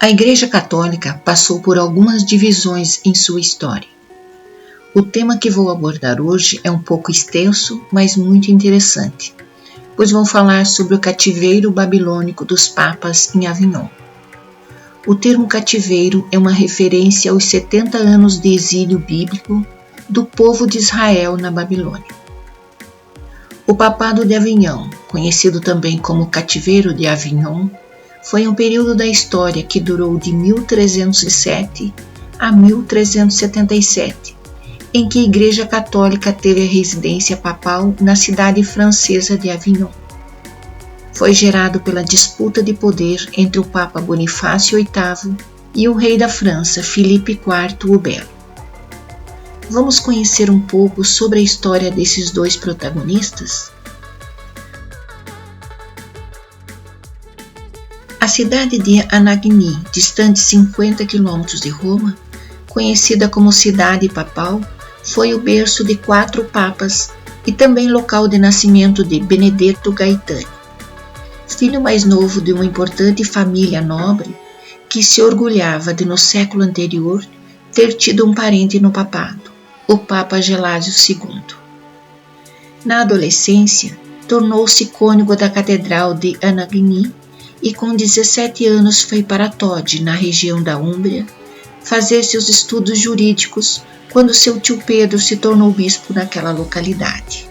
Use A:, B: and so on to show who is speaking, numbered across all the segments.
A: A Igreja Católica passou por algumas divisões em sua história. O tema que vou abordar hoje é um pouco extenso, mas muito interessante, pois vou falar sobre o cativeiro babilônico dos papas em Avignon. O termo cativeiro é uma referência aos 70 anos de exílio bíblico do povo de Israel na Babilônia. O Papado de Avignon, conhecido também como Cativeiro de Avignon, foi um período da história que durou de 1307 a 1377, em que a Igreja Católica teve a residência papal na cidade francesa de Avignon. Foi gerado pela disputa de poder entre o Papa Bonifácio VIII e o rei da França, Filipe IV o Belo. Vamos conhecer um pouco sobre a história desses dois protagonistas? A cidade de Anagni, distante 50 km de Roma, conhecida como Cidade Papal, foi o berço de 4 papas e também local de nascimento de Benedetto Gaetani, filho mais novo de uma importante família nobre que se orgulhava de, no século anterior, ter tido um parente no papado, o Papa Gelásio II. Na adolescência, tornou-se cônego da Catedral de Anagni e com 17 anos foi para Todi, na região da Úmbria, fazer seus estudos jurídicos quando seu tio Pedro se tornou bispo naquela localidade.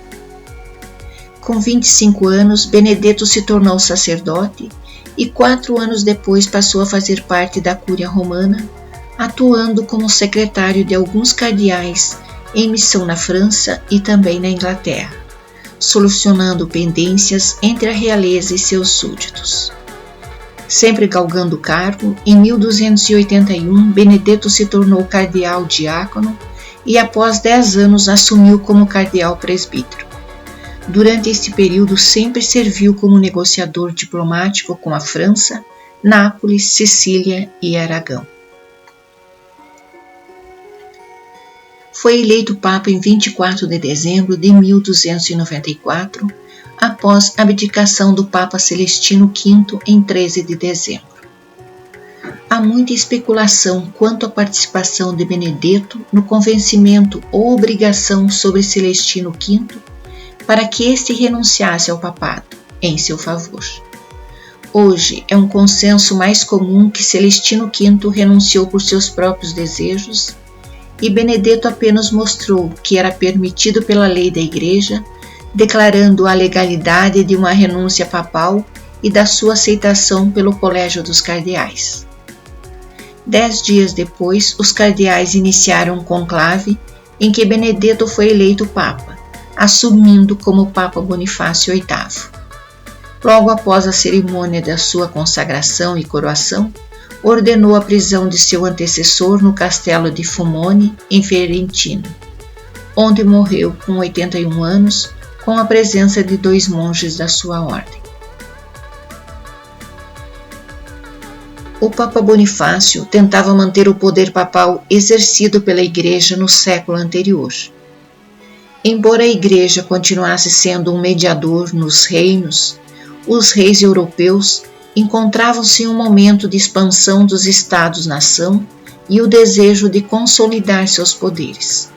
A: Com 25 anos, Benedetto se tornou sacerdote e 4 anos depois passou a fazer parte da Cúria Romana, atuando como secretário de alguns cardeais em missão na França e também na Inglaterra, solucionando pendências entre a realeza e seus súditos. Sempre galgando o cargo, em 1281 Benedetto se tornou cardeal diácono e após 10 anos assumiu como cardeal presbítero. Durante este período sempre serviu como negociador diplomático com a França, Nápoles, Sicília e Aragão. Foi eleito Papa em 24 de dezembro de 1294, após a abdicação do Papa Celestino V em 13 de dezembro. Há muita especulação quanto à participação de Benedetto no convencimento ou obrigação sobre Celestino V para que este renunciasse ao papado, em seu favor. Hoje é um consenso mais comum que Celestino V renunciou por seus próprios desejos e Benedetto apenas mostrou que era permitido pela lei da Igreja, declarando a legalidade de uma renúncia papal e da sua aceitação pelo Colégio dos Cardeais. 10 dias depois, os cardeais iniciaram um conclave em que Benedetto foi eleito Papa, assumindo como Papa Bonifácio VIII. Logo após a cerimônia da sua consagração e coroação, ordenou a prisão de seu antecessor no castelo de Fumone, em Ferentino, onde morreu com 81 anos, com a presença de 2 monges da sua ordem. O Papa Bonifácio tentava manter o poder papal exercido pela Igreja no século anterior. Embora a Igreja continuasse sendo um mediador nos reinos, os reis europeus encontravam-se em um momento de expansão dos Estados-nação e o desejo de consolidar seus poderes.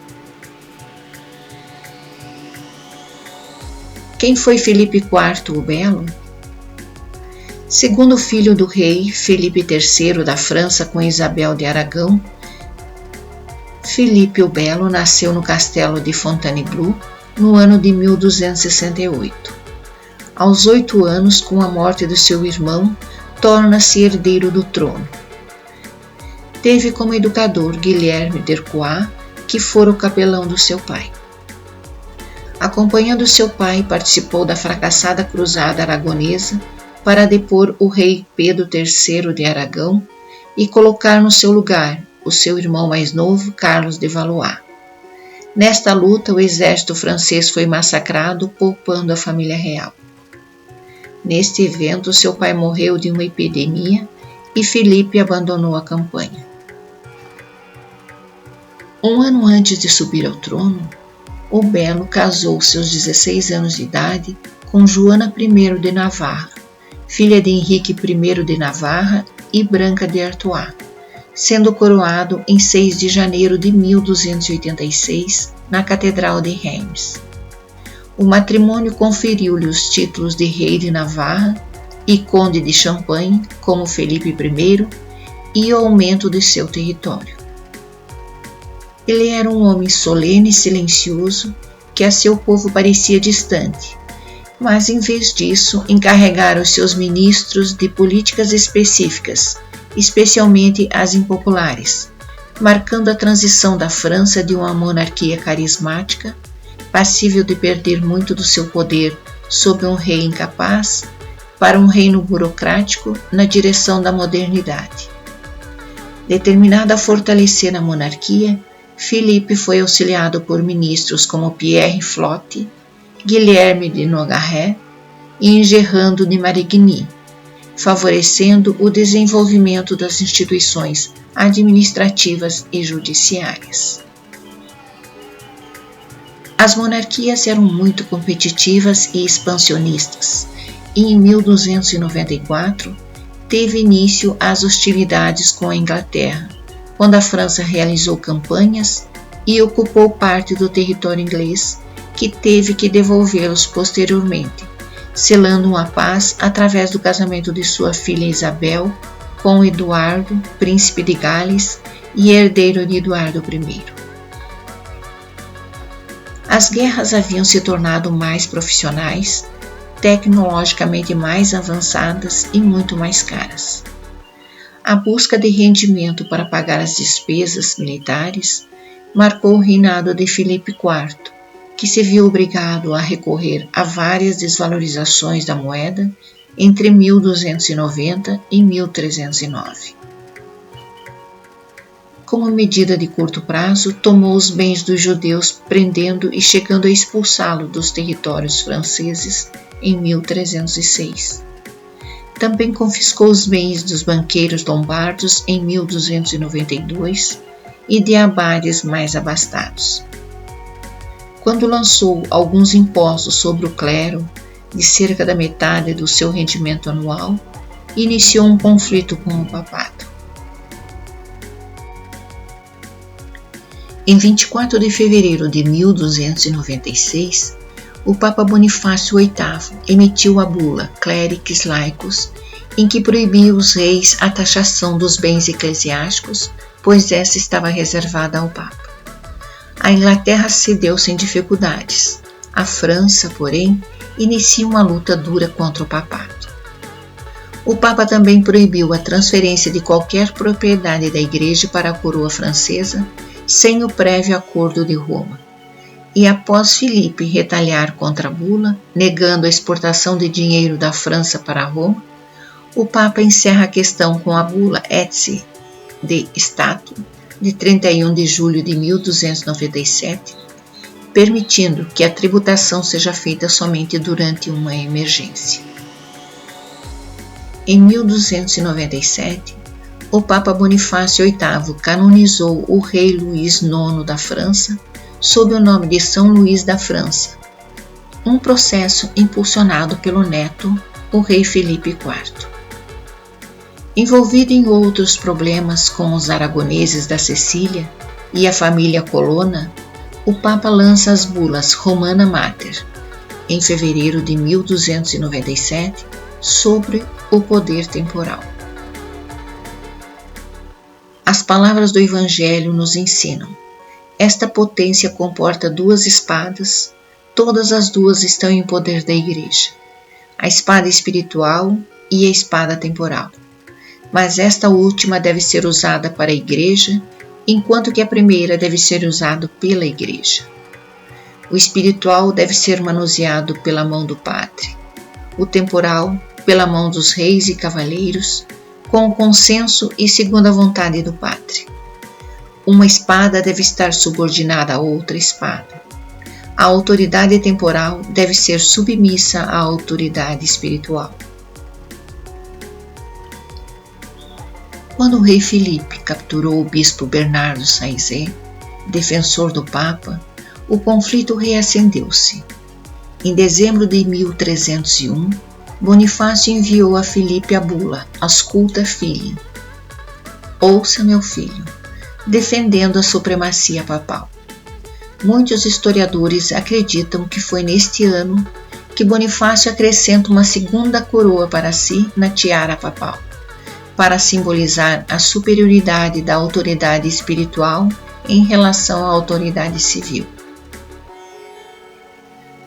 A: Quem foi Filipe IV o Belo? Segundo filho do rei Filipe III da França com Isabel de Aragão, Filipe o Belo nasceu no castelo de Fontainebleau no ano de 1268. Aos 8 anos, com a morte do seu irmão, torna-se herdeiro do trono. Teve como educador Guilherme d'Arquois, que fora o capelão do seu pai. Acompanhando seu pai, participou da fracassada cruzada aragonesa para depor o rei Pedro III de Aragão e colocar no seu lugar o seu irmão mais novo, Carlos de Valois. Nesta luta, o exército francês foi massacrado, poupando a família real. Neste evento, seu pai morreu de uma epidemia e Filipe abandonou a campanha. Um ano antes de subir ao trono, o Belo casou aos seus 16 anos de idade com Joana I de Navarra, filha de Henrique I de Navarra e Branca de Artois, sendo coroado em 6 de janeiro de 1286 na Catedral de Reims. O matrimônio conferiu-lhe os títulos de Rei de Navarra e Conde de Champagne, como Felipe I, e o aumento de seu território. Ele era um homem solene e silencioso, que a seu povo parecia distante, mas em vez disso encarregara os seus ministros de políticas específicas, especialmente as impopulares, marcando a transição da França de uma monarquia carismática, passível de perder muito do seu poder sob um rei incapaz, para um reino burocrático na direção da modernidade. Determinado a fortalecer a monarquia, Filipe foi auxiliado por ministros como Pierre Flotte, Guilherme de Nogaret e Enguerrand de Marigny, favorecendo o desenvolvimento das instituições administrativas e judiciárias. As monarquias eram muito competitivas e expansionistas, e em 1294 teve início as hostilidades com a Inglaterra, quando a França realizou campanhas e ocupou parte do território inglês, que teve que devolvê-los posteriormente, selando uma paz através do casamento de sua filha Isabel com Eduardo, príncipe de Gales e herdeiro de Eduardo I. As guerras haviam se tornado mais profissionais, tecnologicamente mais avançadas e muito mais caras. A busca de rendimento para pagar as despesas militares marcou o reinado de Filipe IV, que se viu obrigado a recorrer a várias desvalorizações da moeda entre 1290 e 1309. Como medida de curto prazo, tomou os bens dos judeus, prendendo e chegando a expulsá-los dos territórios franceses em 1306. Também confiscou os bens dos banqueiros lombardos em 1292 e de abades mais abastados. Quando lançou alguns impostos sobre o clero, de cerca da metade do seu rendimento anual, iniciou um conflito com o papado. Em 24 de fevereiro de 1296, o Papa Bonifácio VIII emitiu a bula Clericis Laicus, em que proibia os reis a taxação dos bens eclesiásticos, pois essa estava reservada ao Papa. A Inglaterra cedeu sem dificuldades. A França, porém, inicia uma luta dura contra o papado. O Papa também proibiu a transferência de qualquer propriedade da Igreja para a coroa francesa, sem o prévio acordo de Roma. E após Filipe retalhar contra a bula, negando a exportação de dinheiro da França para Roma, o Papa encerra a questão com a bula Etsi de Stato, de 31 de julho de 1297, permitindo que a tributação seja feita somente durante uma emergência. Em 1297, o Papa Bonifácio VIII canonizou o rei Luís IX da França sob o nome de São Luís da França, um processo impulsionado pelo neto, o rei Filipe IV. Envolvido em outros problemas com os aragoneses da Sicília e a família Colonna, o Papa lança as bulas Romana Mater, em fevereiro de 1297, sobre o poder temporal. As palavras do Evangelho nos ensinam: esta potência comporta duas espadas, todas as duas estão em poder da Igreja, a espada espiritual e a espada temporal. Mas esta última deve ser usada para a Igreja, enquanto que a primeira deve ser usada pela Igreja. O espiritual deve ser manuseado pela mão do Padre, o temporal pela mão dos reis e cavaleiros, com o consenso e segundo a vontade do Padre. Uma espada deve estar subordinada a outra espada. A autoridade temporal deve ser submissa à autoridade espiritual. Quando o rei Filipe capturou o bispo Bernardo Saizé, defensor do Papa, o conflito reacendeu-se. Em dezembro de 1301, Bonifácio enviou a Filipe a bula Ausculta Filii, ouça meu filho, defendendo a supremacia papal. Muitos historiadores acreditam que foi neste ano que Bonifácio acrescenta uma segunda coroa para si na tiara papal, para simbolizar a superioridade da autoridade espiritual em relação à autoridade civil.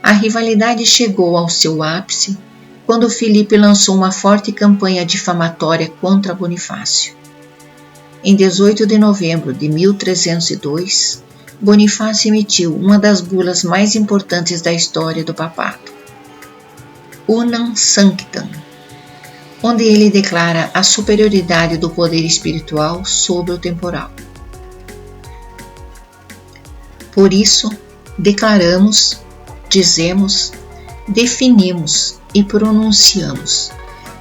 A: A rivalidade chegou ao seu ápice quando Filipe lançou uma forte campanha difamatória contra Bonifácio. Em 18 de novembro de 1302, Bonifácio emitiu uma das bulas mais importantes da história do papado, Unam Sanctam, onde ele declara a superioridade do poder espiritual sobre o temporal. Por isso, declaramos, dizemos, definimos e pronunciamos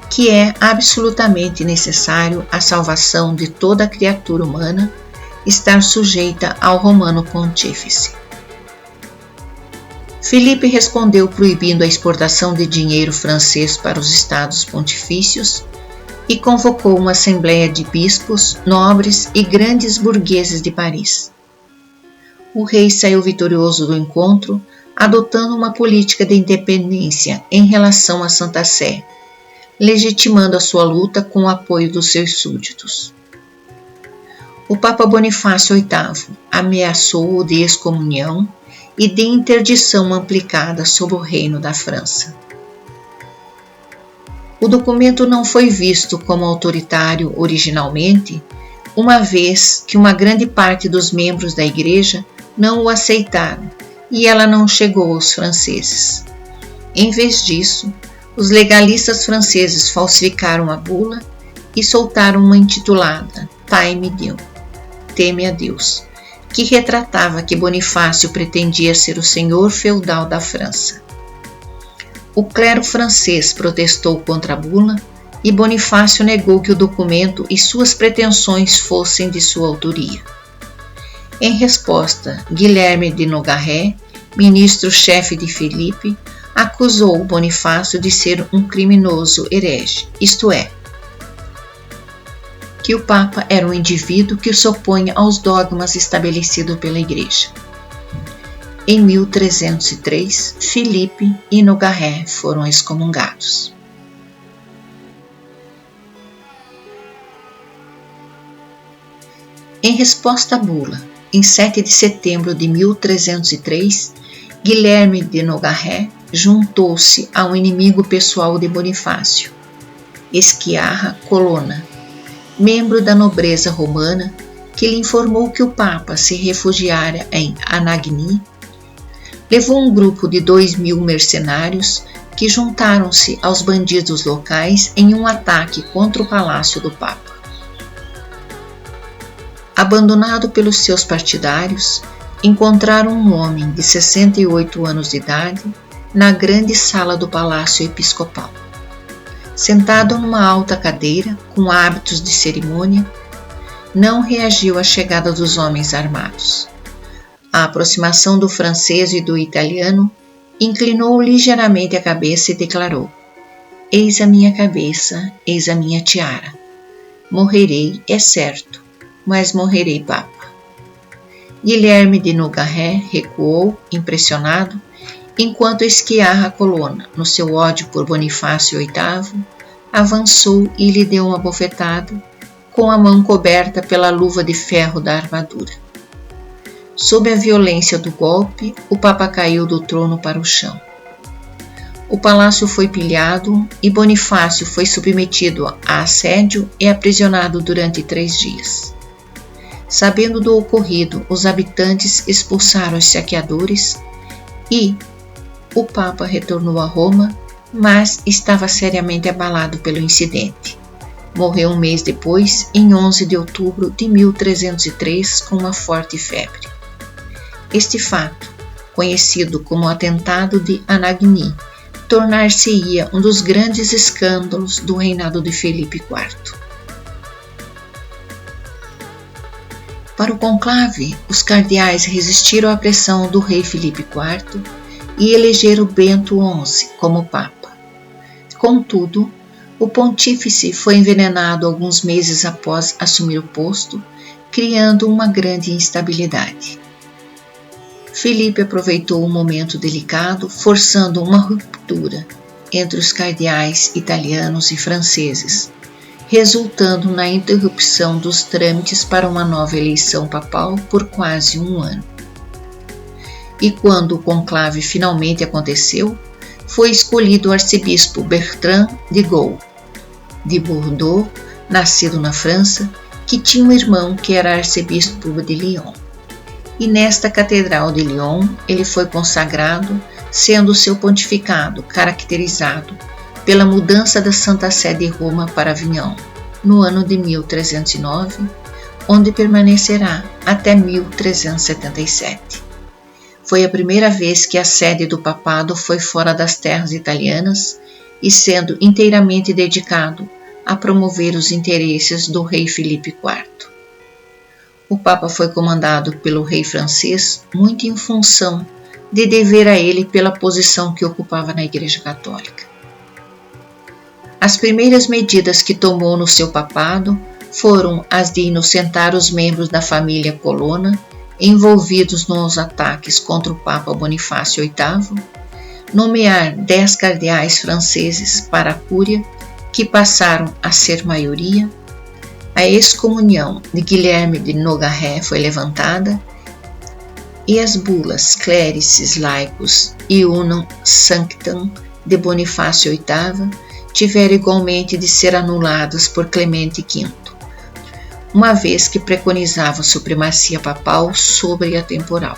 A: que é absolutamente necessário a salvação de toda criatura humana estar sujeita ao Romano Pontífice. Filipe respondeu proibindo a exportação de dinheiro francês para os estados pontifícios e convocou uma assembleia de bispos, nobres e grandes burgueses de Paris. O rei saiu vitorioso do encontro, adotando uma política de independência em relação à Santa Sé, legitimando a sua luta com o apoio dos seus súditos. O Papa Bonifácio VIII ameaçou-o de excomunhão e de interdição aplicada sobre o reino da França. O documento não foi visto como autoritário originalmente, uma vez que uma grande parte dos membros da Igreja não o aceitaram e ela não chegou aos franceses. Em vez disso, os legalistas franceses falsificaram a bula e soltaram uma intitulada Teme a Deus, que retratava que Bonifácio pretendia ser o senhor feudal da França. O clero francês protestou contra a bula e Bonifácio negou que o documento e suas pretensões fossem de sua autoria. Em resposta, Guilherme de Nogaret, ministro-chefe de Filipe, acusou Bonifácio de ser um criminoso herege, isto é, que o Papa era um indivíduo que se opõe aos dogmas estabelecidos pela Igreja. Em 1303, Filipe e Nogaret foram excomungados. Em resposta à bula, em 7 de setembro de 1303, Guilherme de Nogaret juntou-se ao inimigo pessoal de Bonifácio, Sciarra Colonna, membro da nobreza romana, que lhe informou que o Papa se refugiara em Anagni. Levou um grupo de 2.000 mercenários que juntaram-se aos bandidos locais em um ataque contra o palácio do Papa. Abandonado pelos seus partidários, encontraram um homem de 68 anos de idade na grande sala do palácio episcopal. Sentado numa alta cadeira, com hábitos de cerimônia, não reagiu à chegada dos homens armados. À aproximação do francês e do italiano, inclinou ligeiramente a cabeça e declarou: Eis a minha cabeça, eis a minha tiara. Morrerei, é certo, mas morrerei Papa. Guilherme de Nogaret recuou, impressionado, enquanto Sciarra Colonna, no seu ódio por Bonifácio VIII, avançou e lhe deu uma bofetada, com a mão coberta pela luva de ferro da armadura. Sob a violência do golpe, o Papa caiu do trono para o chão. O palácio foi pilhado e Bonifácio foi submetido a assédio e aprisionado durante 3 dias. Sabendo do ocorrido, os habitantes expulsaram os saqueadores e o Papa retornou a Roma, mas estava seriamente abalado pelo incidente. Morreu um mês depois, em 11 de outubro de 1303, com uma forte febre. Este fato, conhecido como Atentado de Anagni, tornar-se-ia um dos grandes escândalos do reinado de Filipe IV. Para o conclave, os cardeais resistiram à pressão do rei Filipe IV e elegeram Bento XI como Papa. Contudo, o pontífice foi envenenado alguns meses após assumir o posto, criando uma grande instabilidade. Filipe aproveitou um momento delicado, forçando uma ruptura entre os cardeais italianos e franceses, resultando na interrupção dos trâmites para uma nova eleição papal por quase um ano. E quando o conclave finalmente aconteceu, foi escolhido o arcebispo Bertrand de Gaulle, de Bordeaux, nascido na França, que tinha um irmão que era arcebispo de Lyon. E nesta catedral de Lyon ele foi consagrado, sendo seu pontificado caracterizado pela mudança da Santa Sé de Roma para Avignon, no ano de 1309, onde permanecerá até 1377. Foi a primeira vez que a sede do papado foi fora das terras italianas e sendo inteiramente dedicado a promover os interesses do rei Filipe IV. O Papa foi comandado pelo rei francês muito em função de dever a ele pela posição que ocupava na Igreja Católica. As primeiras medidas que tomou no seu papado foram as de inocentar os membros da família Colonna envolvidos nos ataques contra o Papa Bonifácio VIII, nomear 10 cardeais franceses para a cúria, que passaram a ser maioria, a excomunhão de Guilherme de Nogaret foi levantada e as bulas Clericis Laicus e Unam Sanctam de Bonifácio VIII tiveram igualmente de ser anuladas por Clemente V, uma vez que preconizava a supremacia papal sobre a temporal.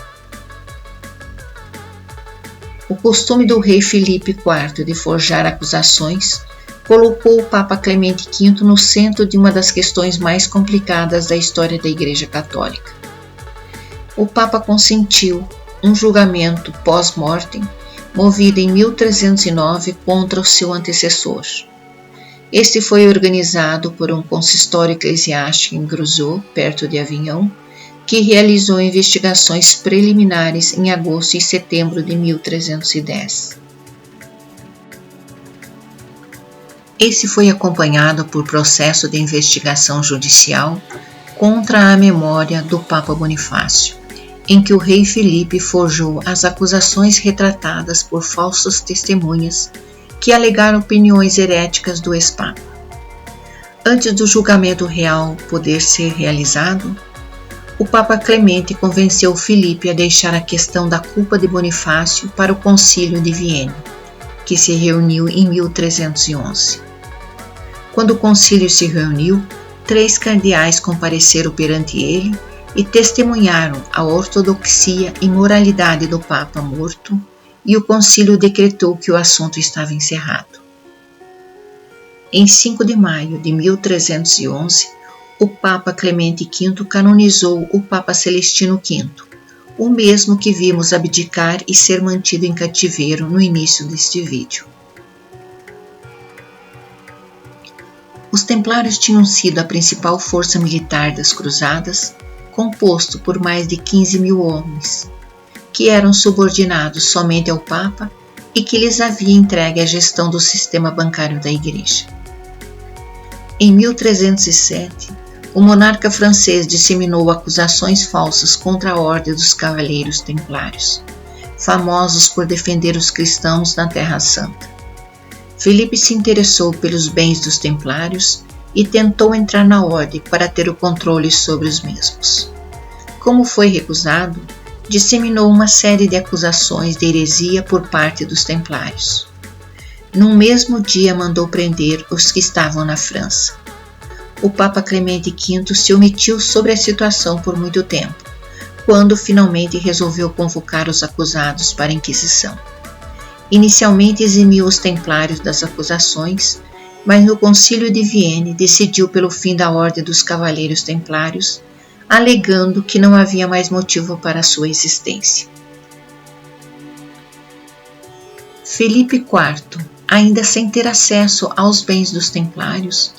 A: O costume do rei Filipe IV de forjar acusações colocou o Papa Clemente V no centro de uma das questões mais complicadas da história da Igreja Católica. O Papa consentiu um julgamento pós-mortem movido em 1309 contra o seu antecessor. Este foi organizado por um consistório eclesiástico em Grosseau, perto de Avignon, que realizou investigações preliminares em agosto e setembro de 1310. Esse foi acompanhado por processo de investigação judicial contra a memória do Papa Bonifácio, em que o rei Filipe forjou as acusações retratadas por falsas testemunhas que alegaram opiniões heréticas do ex-papa. Antes do julgamento real poder ser realizado, o Papa Clemente convenceu Filipe a deixar a questão da culpa de Bonifácio para o Concílio de Viena, que se reuniu em 1311. Quando o concílio se reuniu, 3 cardeais compareceram perante ele e testemunharam a ortodoxia e moralidade do Papa morto, e o concílio decretou que o assunto estava encerrado. Em 5 de maio de 1311, o Papa Clemente V canonizou o Papa Celestino V, o mesmo que vimos abdicar e ser mantido em cativeiro no início deste vídeo. Os Templários tinham sido a principal força militar das Cruzadas, composto por mais de 15.000 homens, que eram subordinados somente ao Papa e que lhes havia entregue a gestão do sistema bancário da Igreja. Em 1307, o monarca francês disseminou acusações falsas contra a Ordem dos Cavaleiros Templários, famosos por defender os cristãos na Terra Santa. Filipe se interessou pelos bens dos Templários e tentou entrar na ordem para ter o controle sobre os mesmos. Como foi recusado, disseminou uma série de acusações de heresia por parte dos Templários. Num mesmo dia mandou prender os que estavam na França. O Papa Clemente V se omitiu sobre a situação por muito tempo, quando finalmente resolveu convocar os acusados para a Inquisição. Inicialmente eximiu os Templários das acusações, mas no Concílio de Viena decidiu pelo fim da Ordem dos Cavaleiros Templários, alegando que não havia mais motivo para sua existência. Filipe IV, ainda sem ter acesso aos bens dos Templários,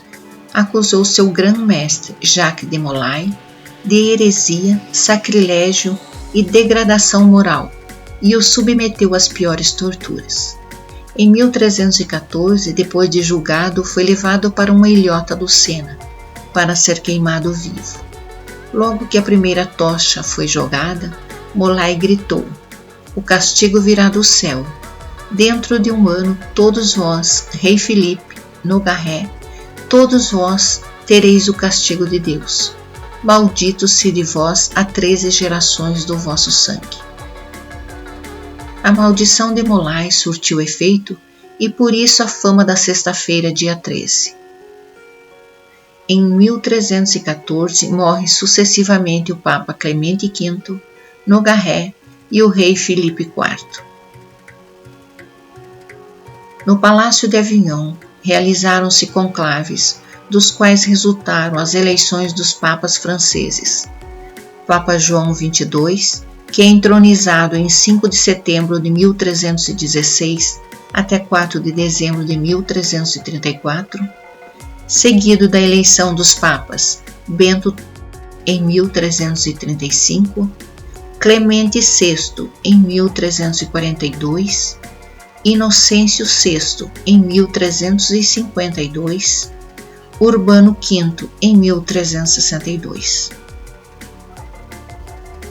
A: acusou seu grão-mestre Jacques de Molay de heresia, sacrilégio e degradação moral, e o submeteu às piores torturas. Em 1314, depois de julgado, foi levado para uma ilhota do Sena, para ser queimado vivo. Logo que a primeira tocha foi jogada, Molay gritou: "O castigo virá do céu. Dentro de um ano, todos vós, rei Filipe, no Garré, todos vós tereis o castigo de Deus. Maldito se de vós há 13 gerações do vosso sangue." A maldição de Molay surtiu efeito e por isso a fama da sexta-feira, dia 13. Em 1314 morre sucessivamente o Papa Clemente V, no Garré, e o rei Filipe IV. No Palácio de Avignon realizaram-se conclaves, dos quais resultaram as eleições dos papas franceses. Papa João XXII, que é entronizado em 5 de setembro de 1316 até 4 de dezembro de 1334, seguido da eleição dos papas Bento em 1335, Clemente VI em 1342, Inocêncio VI em 1352, Urbano V em 1362.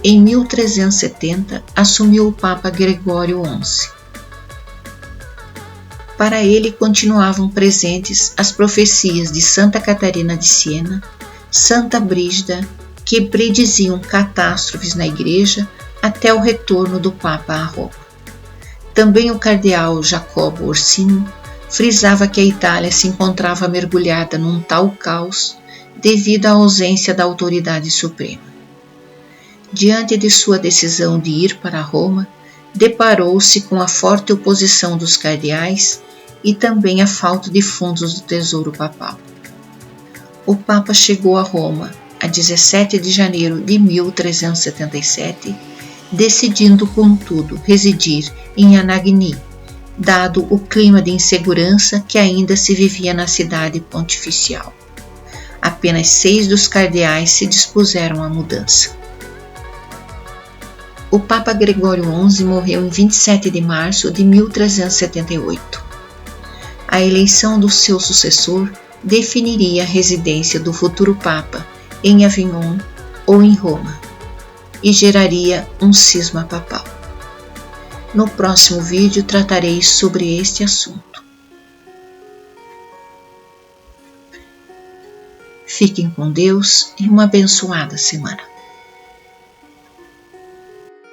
A: Em 1370, assumiu o Papa Gregório XI. Para ele continuavam presentes as profecias de Santa Catarina de Siena, Santa Brígida, que prediziam catástrofes na Igreja até o retorno do Papa a Roma. Também o cardeal Jacobo Orsini frisava que a Itália se encontrava mergulhada num tal caos devido à ausência da autoridade suprema. Diante de sua decisão de ir para Roma, deparou-se com a forte oposição dos cardeais e também a falta de fundos do tesouro papal. O Papa chegou a Roma a 17 de janeiro de 1377, decidindo, contudo, residir em Anagni, dado o clima de insegurança que ainda se vivia na cidade pontificial. Apenas 6 dos cardeais se dispuseram à mudança. O Papa Gregório XI morreu em 27 de março de 1378. A eleição do seu sucessor definiria a residência do futuro Papa em Avignon ou em Roma e geraria um cisma papal. No próximo vídeo tratarei sobre este assunto. Fiquem com Deus e uma abençoada semana.